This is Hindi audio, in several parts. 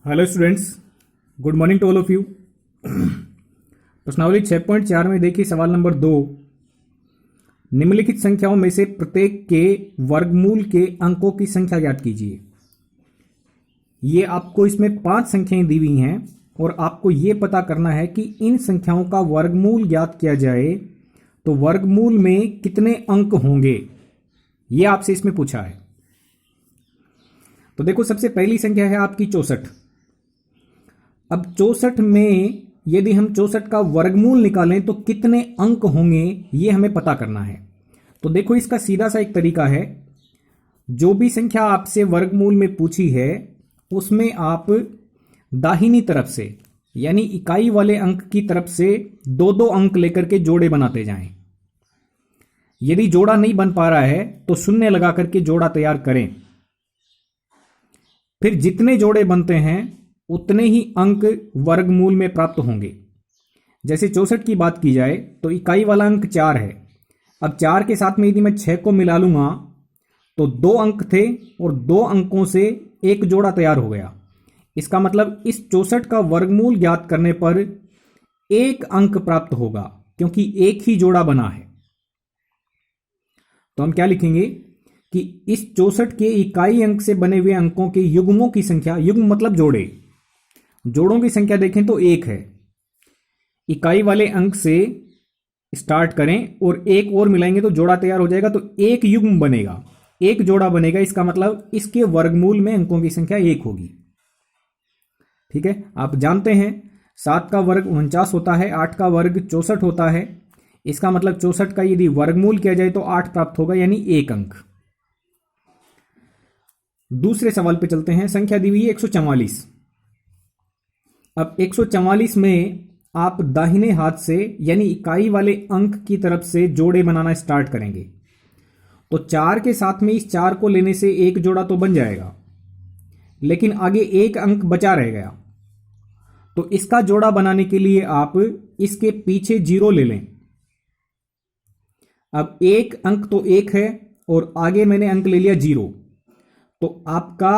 Hello students, good morning to all of you. प्रश्नावली 6.4 में देखिए सवाल नंबर 2। निम्नलिखित संख्याओं में से प्रत्येक के वर्गमूल के अंकों की संख्या ज्ञात कीजिए। ये आपको इसमें 5 संख्याएं दी हुई हैं और आपको ये पता करना है कि इन संख्याओं का वर्गमूल ज्ञात किया जाए तो वर्गमूल में कितने अंक होंगे, ये आपसे इसमें पूछा है। तो देखो, सबसे पहली संख्या है आपकी 64। अब 64 में यदि हम 64 का वर्गमूल निकालें तो कितने अंक होंगे, ये हमें पता करना है। तो देखो, इसका सीधा सा एक तरीका है। जो भी संख्या आपसे वर्गमूल में पूछी है उसमें आप दाहिनी तरफ से यानी इकाई वाले अंक की तरफ से 2-2 अंक लेकर के जोड़े बनाते जाएं। यदि जोड़ा नहीं बन पा रहा है तो शून्य लगा करके जोड़ा तैयार करें। फिर जितने जोड़े बनते हैं उतने ही अंक वर्गमूल में प्राप्त होंगे। जैसे 64 की बात की जाए तो इकाई वाला अंक 4 है। अब 4 के साथ में यदि मैं 6 को मिला लूंगा तो 2 अंक थे और 2 अंकों से एक जोड़ा तैयार हो गया। इसका मतलब इस 64 का वर्गमूल ज्ञात करने पर 1 अंक प्राप्त होगा, क्योंकि एक ही जोड़ा बना है। तो हम क्या लिखेंगे कि इस 64 के इकाई अंक से बने हुए अंकों के युग्मों की संख्या, युग्म मतलब जोड़े, जोड़ों की संख्या देखें तो 1 है। इकाई वाले अंक से स्टार्ट करें और एक और मिलाएंगे तो जोड़ा तैयार हो जाएगा, तो एक युग्म बनेगा, एक जोड़ा बनेगा। इसका मतलब इसके वर्गमूल में अंकों की संख्या 1 होगी। ठीक है, आप जानते हैं 7 का वर्ग 49 होता है, 8 का वर्ग 64 होता है। इसका मतलब 64 का यदि वर्गमूल किया जाए तो 8 प्राप्त होगा, यानी 1 अंक। दूसरे सवाल पे चलते हैं। संख्या दी हुई है 144। अब 144 में आप दाहिने हाथ से यानी इकाई वाले अंक की तरफ से जोड़े बनाना स्टार्ट करेंगे। तो 4 के साथ में इस 4 को लेने से एक जोड़ा तो बन जाएगा, लेकिन आगे 1 अंक बचा रह गया। तो इसका जोड़ा बनाने के लिए आप इसके पीछे 0 ले लें। अब 1 अंक तो 1 है और आगे मैंने अंक ले लिया 0, तो आपका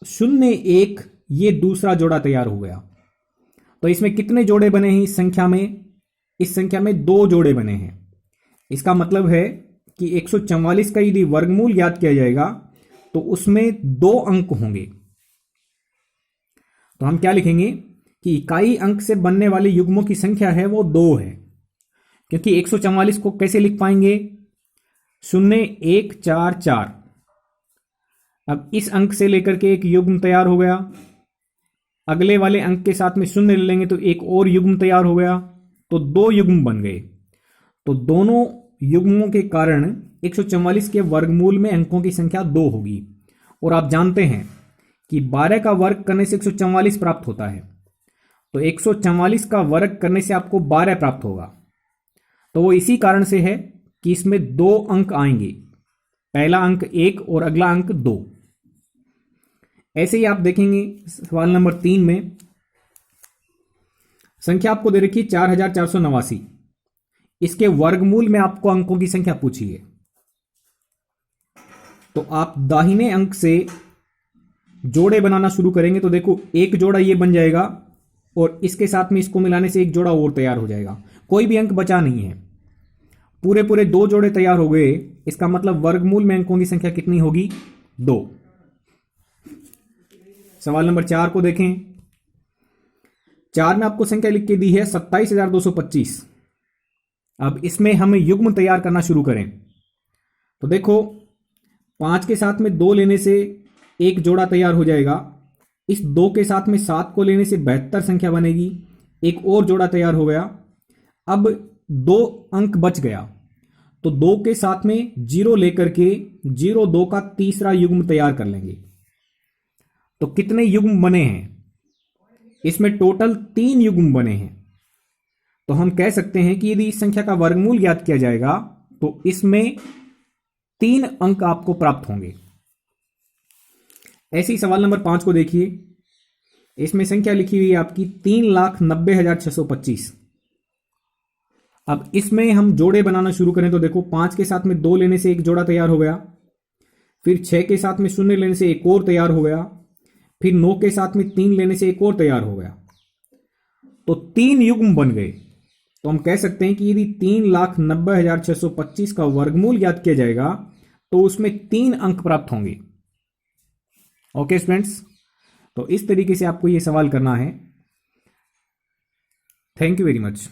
0 1 ये दूसरा जोड़ा तैयार हो गया। तो इसमें कितने जोड़े बने हैं इस संख्या में? इस संख्या में 2 जोड़े बने हैं। इसका मतलब है कि 144 का यदि वर्गमूल ज्ञात किया जाएगा तो उसमें 2 अंक होंगे। तो हम क्या लिखेंगे कि इकाई अंक से बनने वाले युग्मों की संख्या है वो 2 है, क्योंकि 144 को कैसे लिख पाएंगे? 0 1 4 4। अब इस अंक से लेकर के एक युग्म तैयार हो गया, अगले वाले अंक के साथ में 0 ले लेंगे तो एक और युग्म तैयार हो गया, तो 2 युग्म बन गए। तो दोनों युग्मों के कारण 144 के वर्गमूल में अंकों की संख्या 2 होगी। और आप जानते हैं कि 12 का वर्ग करने से 144 प्राप्त होता है, तो 144 का वर्ग करने से आपको 12 प्राप्त होगा। तो वो इसी कारण से है कि इसमें 2 अंक आएंगे, पहला अंक 1 और अगला अंक 2। ऐसे ही आप देखेंगे सवाल नंबर 3 में संख्या आपको दे रखी है 4489। इसके वर्गमूल में आपको अंकों की संख्या पूछी है। तो आप दाहिने अंक से जोड़े बनाना शुरू करेंगे तो देखो, एक जोड़ा ये बन जाएगा और इसके साथ में इसको मिलाने से एक जोड़ा और तैयार हो जाएगा। कोई भी अंक बचा नहीं है, पूरे पूरे 2 जोड़े तैयार हो गए। इसका मतलब वर्गमूल में अंकों की संख्या कितनी होगी? 2। सवाल नंबर 4 को देखें। 4 में आपको संख्या लिख के दी है 27225। अब इसमें हमें युग्म तैयार करना शुरू करें तो देखो, 5 के साथ में 2 लेने से एक जोड़ा तैयार हो जाएगा। इस 2 के साथ में 7 को लेने से 72 संख्या बनेगी, एक और जोड़ा तैयार हो गया। अब 2 अंक बच गया, तो 2 के साथ में 0 लेकर के 0 2 का तीसरा युग्म तैयार कर लेंगे। तो कितने युग्म बने हैं? इसमें टोटल 3 युग्म बने हैं। तो हम कह सकते हैं कि यदि इस संख्या का वर्गमूल ज्ञात किया जाएगा तो इसमें 3 अंक आपको प्राप्त होंगे। ऐसे ही सवाल नंबर 5 को देखिए। इसमें संख्या लिखी हुई है आपकी 3,90,625। अब इसमें हम जोड़े बनाना शुरू करें तो देखो, 5 के साथ में 2 लेने से एक जोड़ा तैयार हो गया, फिर 6 के साथ में 0 लेने से एक और तैयार हो गया, फिर 9 के साथ में 3 लेने से एक और तैयार हो गया, तो 3 युग्म बन गए। तो हम कह सकते हैं कि यदि 3,90,625 का वर्गमूल ज्ञात किया जाएगा तो उसमें 3 अंक प्राप्त होंगे। ओके स्टूडेंट्स, तो इस तरीके से आपको यह सवाल करना है। Thank you very much.